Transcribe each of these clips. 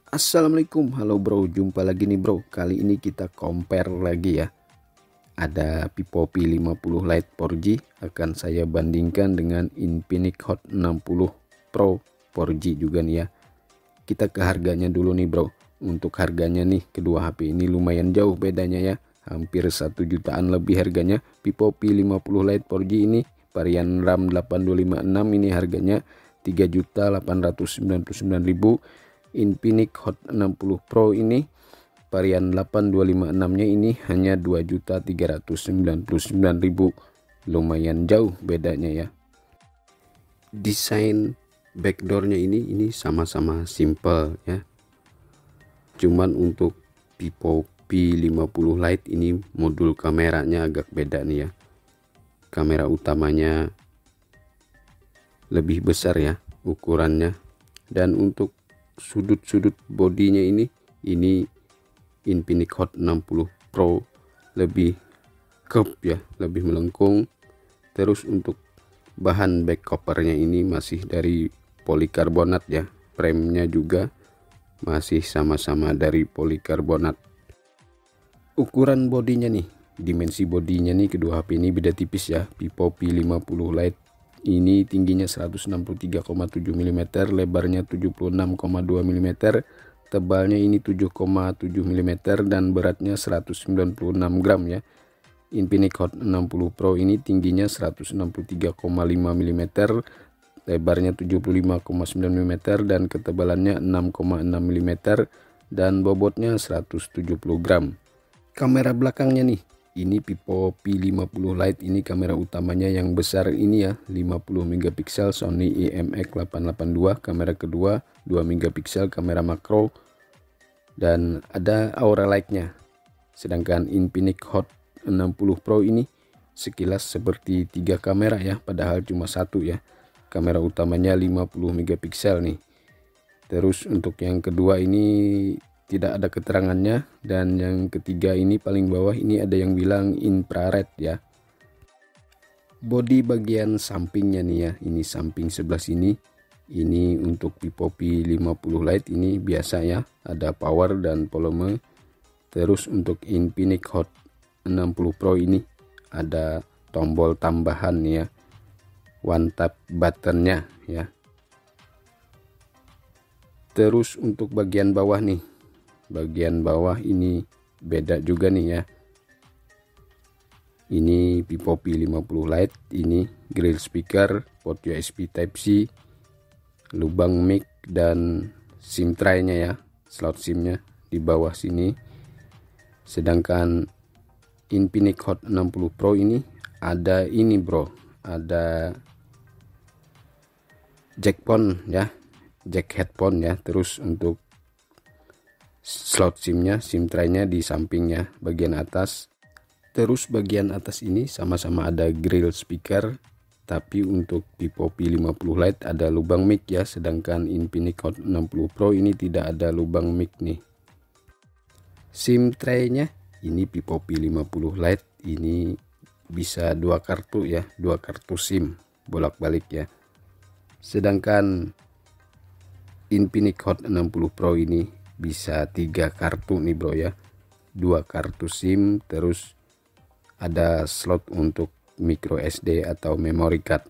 Assalamualaikum, halo bro, jumpa lagi nih bro. Kali ini kita compare lagi ya. Ada Vivo P50 Lite 4G akan saya bandingkan dengan Infinix Hot 60 Pro 4G juga nih ya. Kita ke harganya dulu nih bro. Untuk harganya nih kedua HP ini lumayan jauh bedanya ya. Hampir 1 jutaan lebih harganya. Vivo P50 Lite 4G ini varian RAM 8256 ini harganya 3.899.000. Infinix Hot 60 Pro ini varian 8256 nya ini hanya 2.399.000. lumayan jauh bedanya ya. Desain backdoornya ini sama-sama simple ya, cuman untuk Vivo P50 Lite ini modul kameranya agak beda nih ya. Kamera utamanya lebih besar ya ukurannya, dan untuk sudut-sudut bodinya ini Infinix Hot 60 Pro lebih curve ya, lebih melengkung. Terus untuk bahan back covernya ini masih dari polikarbonat ya. Framenya juga masih sama-sama dari polikarbonat. Ukuran bodinya nih, dimensi bodinya nih kedua HP ini beda tipis ya. Vivo P50 Lite ini tingginya 163,7 mm, lebarnya 76,2 mm, tebalnya ini 7,7 mm, dan beratnya 196 gram ya. Infinix Hot 60 Pro ini tingginya 163,5 mm, lebarnya 75,9 mm, dan ketebalannya 6,6 mm, dan bobotnya 170 gram. Kamera belakangnya nih, ini Vivo P50 Lite ini kamera utamanya yang besar ini ya, 50 megapiksel Sony IMX882. Kamera kedua 2 megapiksel kamera makro, dan ada aura light-nya. Sedangkan Infinix Hot 60 Pro ini sekilas seperti 3 kamera ya, padahal cuma satu ya. Kamera utamanya 50 megapiksel nih. Terus untuk yang kedua ini tidak ada keterangannya, dan yang ketiga ini paling bawah ini ada yang bilang infrared ya. Bodi bagian sampingnya nih ya, ini samping sebelah sini, ini untuk Vivo P50 Lite ini biasa ya, ada power dan volume. Terus untuk Infinix Hot 60 Pro ini ada tombol tambahan nih ya, one tap buttonnya ya. Terus untuk bagian bawah nih, bagian bawah ini beda juga nih ya. Ini Vivo P50 Lite ini grill speaker, port USB Type C, lubang mic, dan SIM tray-nya ya, slot SIM-nya di bawah sini. Sedangkan Infinix Hot 60 Pro ini ada ini bro, ada jack phone ya, jack headphone ya. Terus untuk slot SIM-nya, SIM tray-nya di sampingnya bagian atas. Terus bagian atas ini sama-sama ada grill speaker, tapi untuk Vivo P50 Lite ada lubang mic ya, sedangkan Infinix Hot 60 Pro ini tidak ada lubang mic nih. SIM tray-nya ini Vivo P50 Lite ini bisa 2 kartu ya, 2 kartu SIM bolak-balik ya. Sedangkan Infinix Hot 60 Pro ini bisa 3 kartu nih bro ya, 2 kartu SIM, terus ada slot untuk micro SD atau memory card.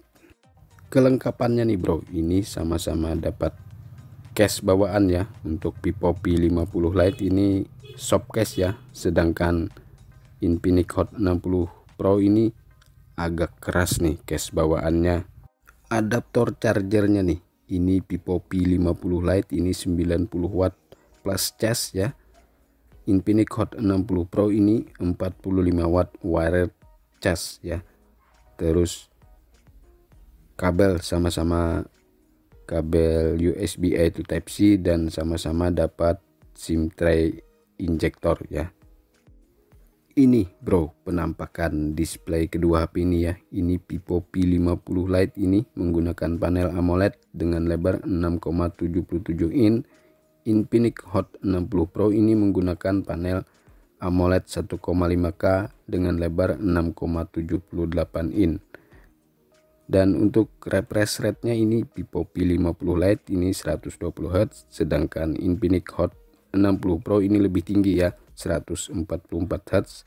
Kelengkapannya nih bro, ini sama-sama dapat case bawaan ya. Untuk Vivo P50 Lite ini soft case ya, sedangkan Infinix Hot 60 Pro ini agak keras nih case bawaannya. Adaptor chargernya nih, ini Vivo P50 Lite ini 90 watt plus cas ya. Infinix Hot 60 Pro ini 45 watt wired cas ya. Terus kabel sama-sama kabel USB A to Type C, dan sama-sama dapat SIM tray injektor ya. Ini bro penampakan display kedua HP ini ya. Ini Vivo P50 Lite ini menggunakan panel AMOLED dengan lebar 6,77 in. Infinix Hot 60 Pro ini menggunakan panel AMOLED 1,5K dengan lebar 6,78 in. Dan untuk refresh rate-nya ini Vivo P50 Lite ini 120 Hz, sedangkan Infinix Hot 60 Pro ini lebih tinggi ya, 144 Hz.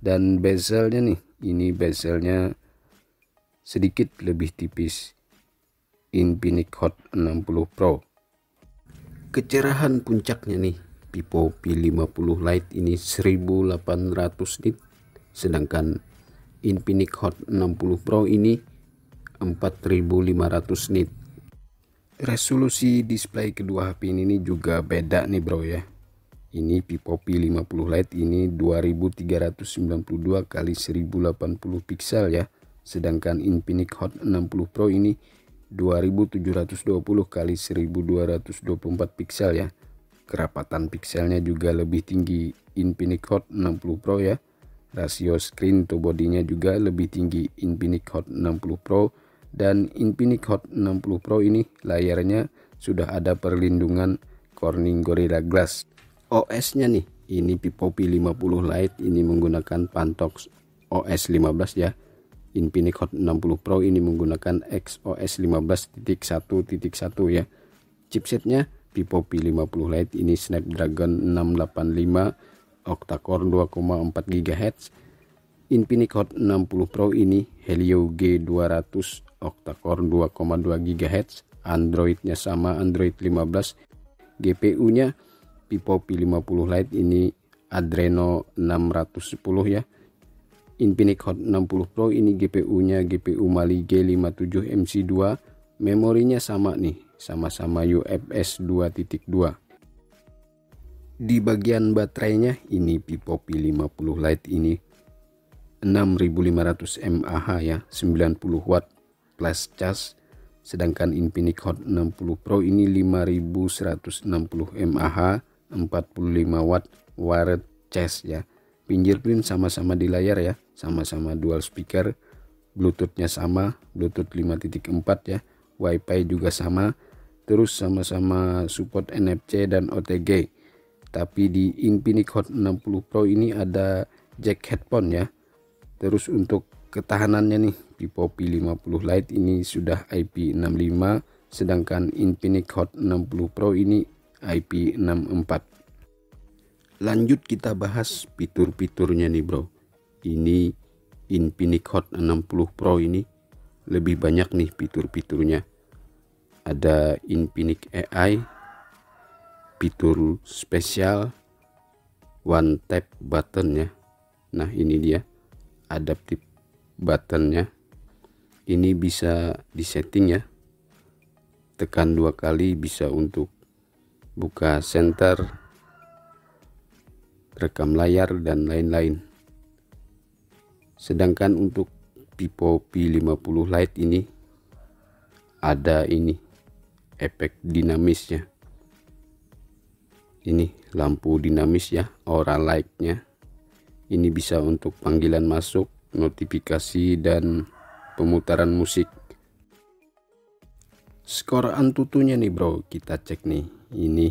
Dan bezelnya nih, ini bezelnya sedikit lebih tipis Infinix Hot 60 Pro. Kecerahan puncaknya nih, Vivo P50 Lite ini 1800 nit, sedangkan Infinix Hot 60 Pro ini 4500 nit. Resolusi display kedua HP ini juga beda nih bro ya. Ini Vivo P50 Lite ini 2392 x 1080 piksel ya, sedangkan Infinix Hot 60 Pro ini 2720 x 1224 piksel ya. Kerapatan pikselnya juga lebih tinggi Infinix Hot 60 Pro ya. Rasio screen to bodinya juga lebih tinggi Infinix Hot 60 Pro, dan Infinix Hot 60 Pro ini layarnya sudah ada perlindungan Corning Gorilla Glass. OS-nya nih, ini Vivo P50 Lite ini menggunakan Pantox OS 15 ya. Infinix Hot 60 Pro ini menggunakan XOS 15.1.1 ya. Chipsetnya Vivo P50 Lite ini Snapdragon 685 octa-core 2,4 GHz. Infinix Hot 60 Pro ini Helio G200 octa-core 2,2 GHz. Androidnya sama, Android 15. GPU-nya Vivo P50 Lite ini Adreno 610 ya. Infinix Hot 60 Pro ini GPU-nya GPU Mali G57 MC2. Memorinya sama nih, sama-sama UFS 2.2. Di bagian baterainya ini Vivo P50 Lite ini 6500 mAh ya, 90 watt flash charge, sedangkan Infinix Hot 60 Pro ini 5160 mAh, 45 watt wired charge ya. Fingerprint sama-sama di layar ya, sama-sama dual speaker, Bluetooth-nya sama, Bluetooth 5.4 ya, Wi-Fi juga sama, terus sama-sama support NFC dan OTG. Tapi di Infinix Hot 60 Pro ini ada jack headphone ya. Terus untuk ketahanannya nih, Vivo P50 Lite ini sudah IP65, sedangkan Infinix Hot 60 Pro ini IP64. Lanjut kita bahas fitur-fiturnya nih bro. Ini Infinix Hot 60 Pro ini lebih banyak nih fitur-fiturnya. Ada Infinix AI, fitur spesial, one tap button ya. Nah ini dia adaptive buttonnya. Ini bisa disetting ya, tekan 2 kali bisa untuk buka center, rekam layar dan lain-lain. Sedangkan untuk Vivo P50 Lite ini ada ini efek dinamisnya. Ini lampu dinamis ya, aura light-nya. Ini bisa untuk panggilan masuk, notifikasi, dan pemutaran musik. Skor Antutunya nih bro, kita cek nih. Ini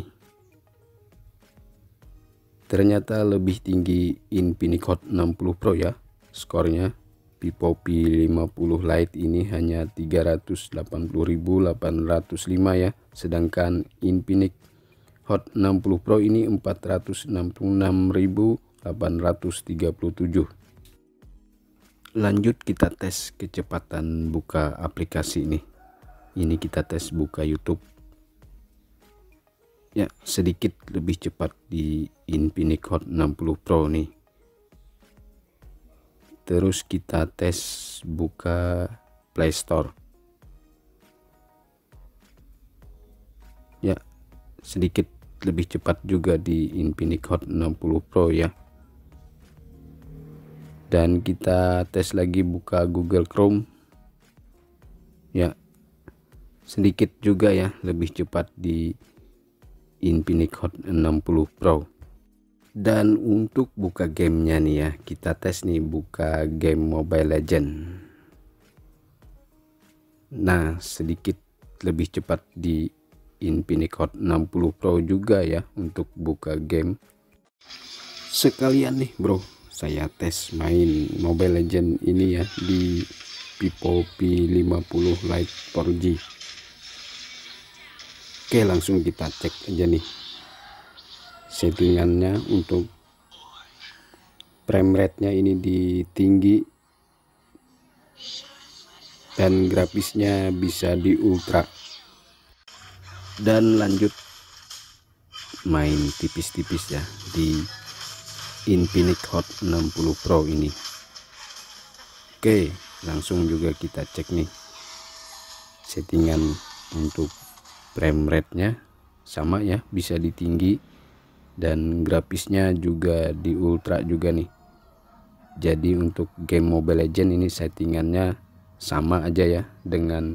ternyata lebih tinggi Infinix Hot 60 Pro ya. Skornya Vivo P50 Lite ini hanya 380.805 ya. Sedangkan Infinix Hot 60 Pro ini 466.837. Lanjut kita tes kecepatan buka aplikasi nih. Ini kita tes buka YouTube. Ya, sedikit lebih cepat di Infinix Hot 60 Pro nih. Terus kita tes buka Play Store. Ya, sedikit lebih cepat juga di Infinix Hot 60 Pro ya. Dan kita tes lagi buka Google Chrome. Ya, sedikit juga ya lebih cepat di Infinix Hot 60 Pro. Dan untuk buka gamenya nih ya, kita tes nih buka game Mobile Legend. Nah, sedikit lebih cepat di Infinix Hot 60 Pro juga ya untuk buka game. Sekalian nih bro, saya tes main Mobile Legend ini ya di Vivo V50 Lite 4G. Oke, langsung kita cek aja nih settingannya. Untuk frame rate nya ini di tinggi dan grafisnya bisa di ultra, dan lanjut main tipis-tipis ya di Infinix Hot 60 Pro ini. Oke, langsung juga kita cek nih settingan. Untuk frame rate nya sama ya, bisa di tinggi, dan grafisnya juga di ultra juga nih. Jadi untuk game Mobile Legends ini settingannya sama aja ya dengan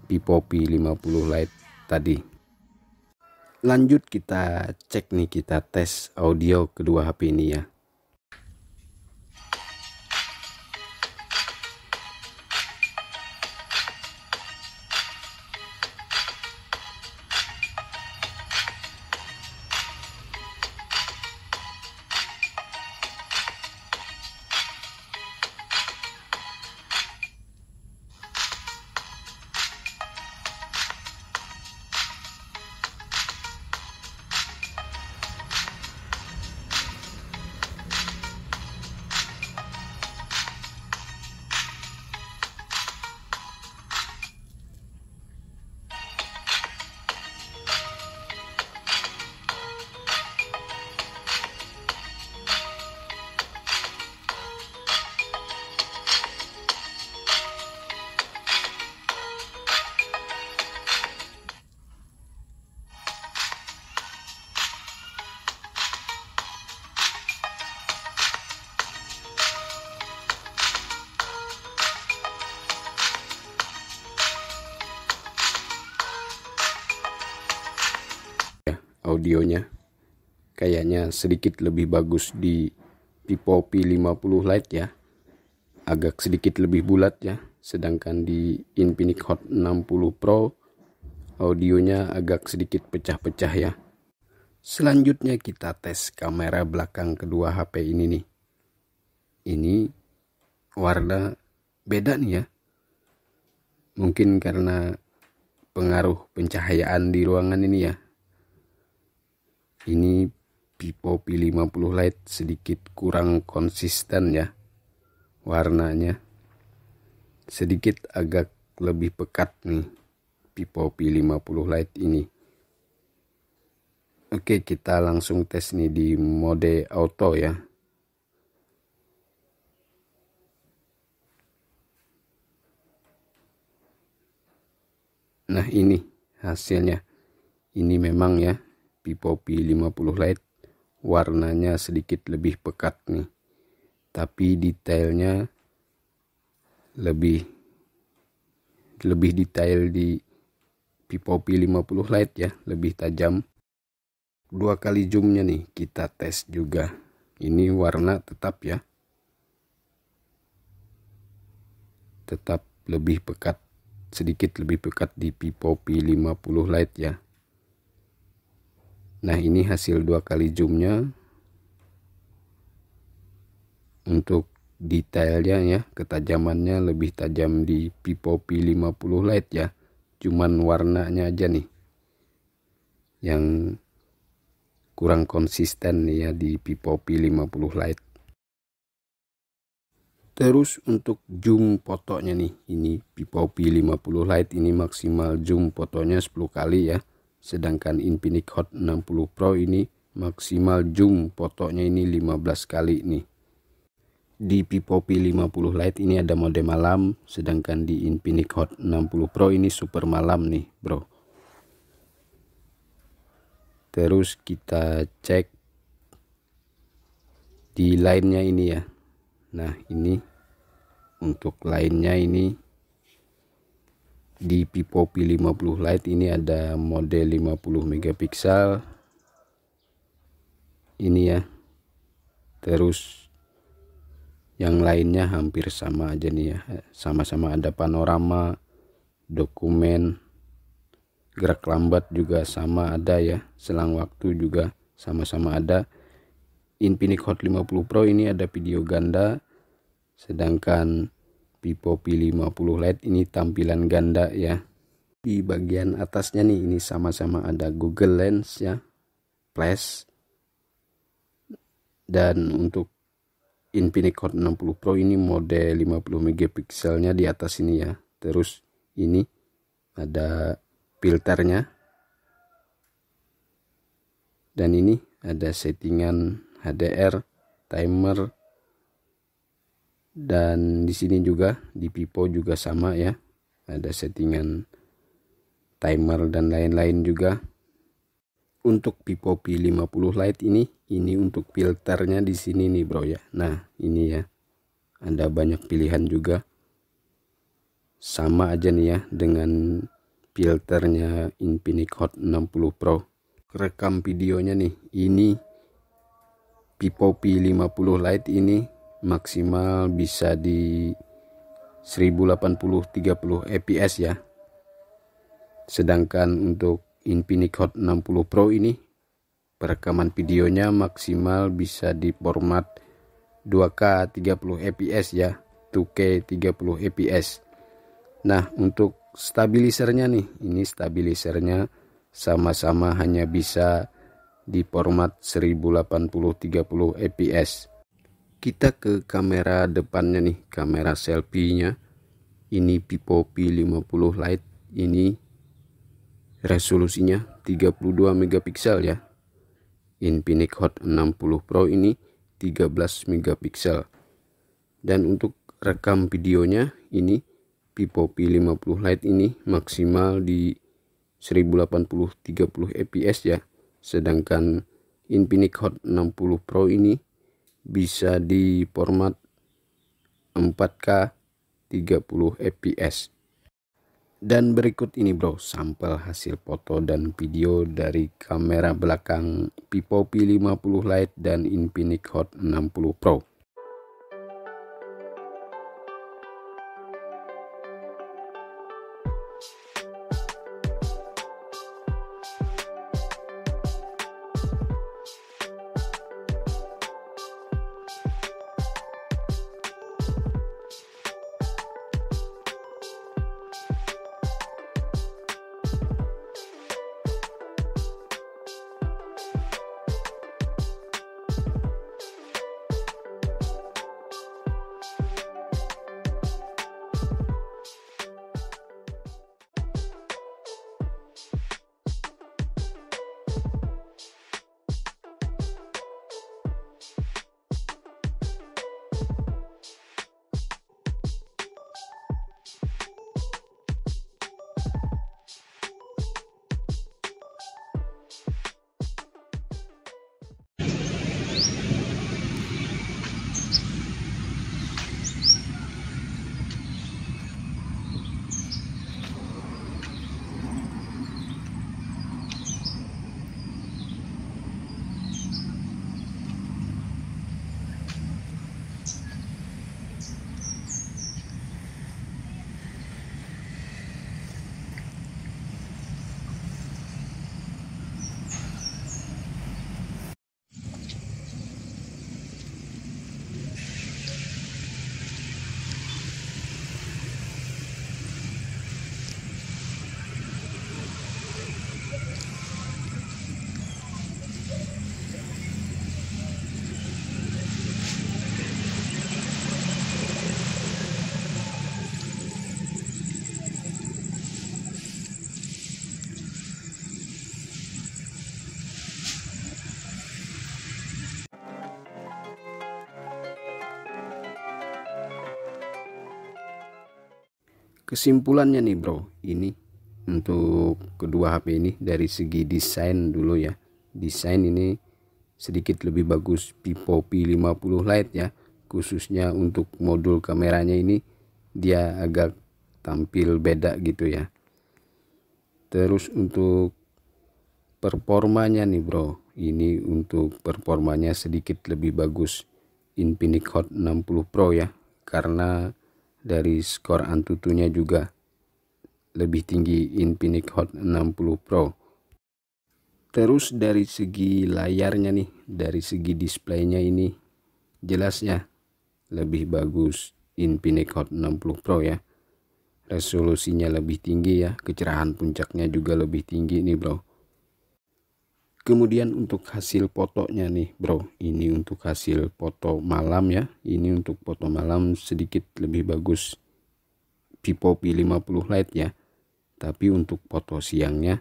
Vivo V50 Lite tadi. Lanjut kita cek nih, kita tes audio kedua HP ini ya. Audionya kayaknya sedikit lebih bagus di Vivo V50 Lite ya, agak sedikit lebih bulat ya. Sedangkan di Infinix Hot 60 Pro audionya agak sedikit pecah-pecah ya. Selanjutnya kita tes kamera belakang kedua HP ini nih. Ini warna beda nih ya, mungkin karena pengaruh pencahayaan di ruangan ini ya. Ini Vivo V50 Lite sedikit kurang konsisten ya, warnanya sedikit agak lebih pekat nih Vivo V50 Lite ini. Oke, kita langsung tes nih di mode auto ya. Nah, ini hasilnya. Ini memang ya Vivo V50 Lite warnanya sedikit lebih pekat nih, tapi detailnya lebih detail di Vivo P50 Lite ya, lebih tajam. Dua kali zoomnya nih kita tes juga. Ini warna tetap ya, tetap lebih pekat, sedikit lebih pekat di Vivo P50 Lite ya. Nah, ini hasil dua kali zoomnya. Untuk detailnya ya, ketajamannya lebih tajam di Vivo P50 Lite ya. Cuman warnanya aja nih yang kurang konsisten nih ya di Vivo P50 Lite. Terus untuk zoom fotonya nih, ini Vivo P50 Lite ini maksimal zoom fotonya 10 kali ya. Sedangkan Infinix Hot 60 Pro ini maksimal zoom fotonya ini 15 kali nih. Di Vivo P50 Lite ini ada mode malam, sedangkan di Infinix Hot 60 Pro ini super malam nih bro. Terus kita cek di line-nya ini ya. Nah, ini untuk line-nya ini di Vivo P50 Lite ini ada mode 50 megapiksel ini ya. Terus yang lainnya hampir sama aja nih ya, sama-sama ada panorama, dokumen, gerak lambat juga sama ada ya, selang waktu juga sama-sama ada. Infinix Hot 50 Pro ini ada video ganda, sedangkan Vivo P50 Lite ini tampilan ganda ya. Di bagian atasnya nih ini sama-sama ada Google Lens ya, flash. Dan untuk Infinix Hot 60 Pro ini mode 50 megapikselnya di atas ini ya. Terus ini ada filternya. Dan ini ada settingan HDR, timer, dan di sini juga di Vivo juga sama ya, ada settingan timer dan lain-lain juga. Untuk Vivo P50 Lite ini untuk filternya di sini nih bro ya. Nah ini ya, ada banyak pilihan juga, sama aja nih ya dengan filternya Infinix Hot 60 Pro. Rekam videonya nih, ini Vivo P50 Lite ini maksimal bisa di 1080 30 fps ya. Sedangkan untuk Infinix Hot 60 Pro ini perekaman videonya maksimal bisa di format 2K 30 fps ya, 2K 30 fps. Nah untuk stabilisernya nih, ini stabilisernya sama-sama hanya bisa di format 1080 30 fps. Kita ke kamera depannya nih, kamera selfie-nya. Ini Vivo P50 Lite ini resolusinya 32 megapiksel ya. Infinix Hot 60 Pro ini 13 megapiksel. Dan untuk rekam videonya ini Vivo P50 Lite ini maksimal di 1080 30 fps ya. Sedangkan Infinix Hot 60 Pro ini bisa di format 4K 30 fps. Dan berikut ini bro, sampel hasil foto dan video dari kamera belakang Vivo P50 Lite dan Infinix Hot 60 Pro. Kesimpulannya nih bro, ini untuk kedua HP ini dari segi desain dulu ya. Desain ini sedikit lebih bagus Vivo P50 Lite ya, khususnya untuk modul kameranya ini dia agak tampil beda gitu ya. Terus untuk performanya nih bro, ini untuk performanya sedikit lebih bagus Infinix Hot 60 Pro ya, karena dari skor Antutunya juga lebih tinggi Infinix Hot 60 Pro. Terus dari segi layarnya nih, dari segi displaynya ini jelasnya lebih bagus Infinix Hot 60 Pro ya. Resolusinya lebih tinggi ya, kecerahan puncaknya juga lebih tinggi nih bro. Kemudian untuk hasil fotonya nih bro, ini untuk hasil foto malam ya. Ini untuk foto malam sedikit lebih bagus Vivo P50 Lite ya. Tapi untuk foto siangnya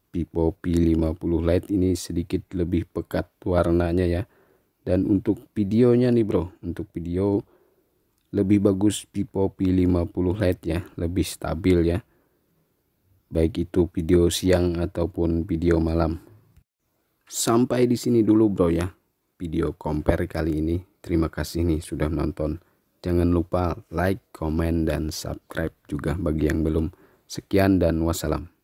Vivo P50 Lite ini sedikit lebih pekat warnanya ya. Dan untuk videonya nih bro, untuk video lebih bagus Vivo P50 Lite ya, lebih stabil ya, baik itu video siang ataupun video malam. Sampai di sini dulu bro ya video compare kali ini. Terima kasih nih sudah nonton. Jangan lupa like, komen, dan subscribe juga bagi yang belum. Sekian dan wassalam.